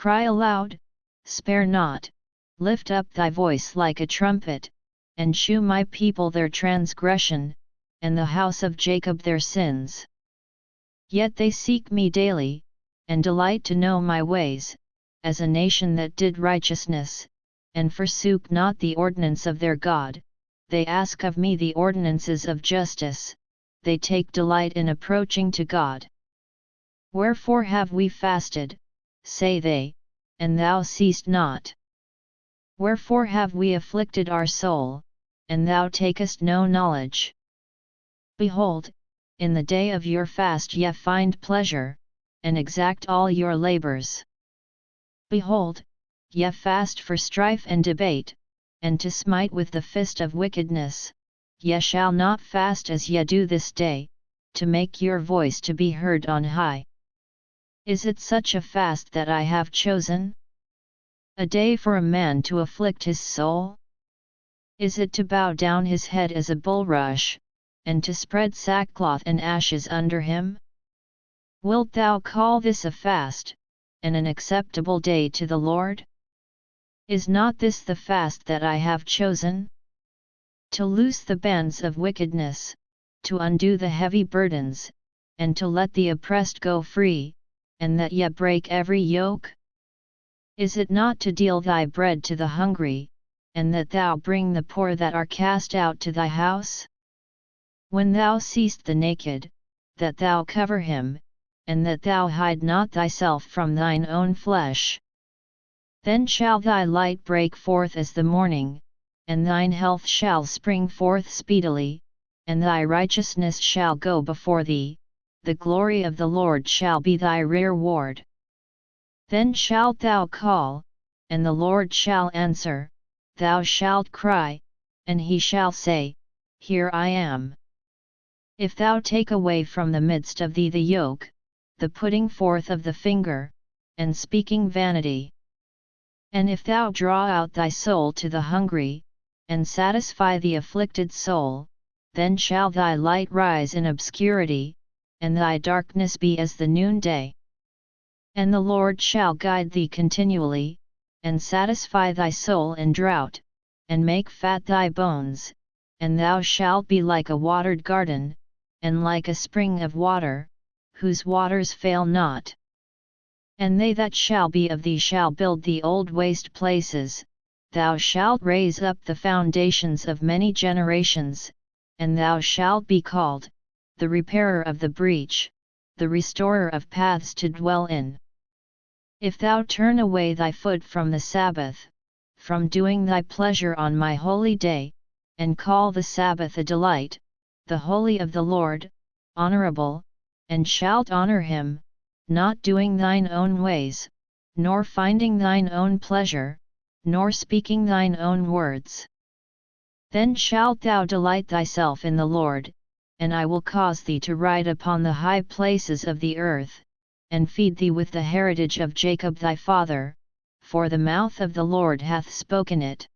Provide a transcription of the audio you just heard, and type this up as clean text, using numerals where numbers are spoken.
cry aloud, spare not, lift up thy voice like a trumpet, and shew my people their transgression, and the house of Jacob their sins. Yet they seek me daily, and delight to know my ways, as a nation that did righteousness, and forsook not the ordinance of their God. They ask of me the ordinances of justice, they take delight in approaching to God. Wherefore have we fasted, say they, and thou seest not? Wherefore have we afflicted our soul, and thou takest no knowledge? Behold, in the day of your fast ye find pleasure, and exact all your labors. Behold, ye fast for strife and debate, and to smite with the fist of wickedness. Ye shall not fast as ye do this day, to make your voice to be heard on high. Is it such a fast that I have chosen? A day for a man to afflict his soul? Is it to bow down his head as a bulrush, and to spread sackcloth and ashes under him? Wilt thou call this a fast, and an acceptable day to the Lord? Is not this the fast that I have chosen? To loose the bands of wickedness, to undo the heavy burdens, and to let the oppressed go free, and that ye break every yoke? Is it not to deal thy bread to the hungry, and that thou bring the poor that are cast out to thy house? When thou seest the naked, that thou cover him, and that thou hide not thyself from thine own flesh. Then shall thy light break forth as the morning, and thine health shall spring forth speedily, and thy righteousness shall go before thee, the glory of the Lord shall be thy rearward. Then shalt thou call, and the Lord shall answer, thou shalt cry, and he shall say, Here I am. If thou take away from the midst of thee the yoke, the putting forth of the finger, and speaking vanity. And if thou draw out thy soul to the hungry, and satisfy the afflicted soul, then shall thy light rise in obscurity, and thy darkness be as the noonday. And the Lord shall guide thee continually, and satisfy thy soul in drought, and make fat thy bones, and thou shalt be like a watered garden, and like a spring of water, whose waters fail not. And they that shall be of thee shall build the old waste places, thou shalt raise up the foundations of many generations, and thou shalt be called, the repairer of the breach, the restorer of paths to dwell in. If thou turn away thy foot from the Sabbath, from doing thy pleasure on my holy day, and call the Sabbath a delight, the holy of the Lord, honorable, and shalt honor him, not doing thine own ways, nor finding thine own pleasure, nor speaking thine own words. Then shalt thou delight thyself in the Lord, and I will cause thee to ride upon the high places of the earth, and feed thee with the heritage of Jacob thy father, for the mouth of the Lord hath spoken it.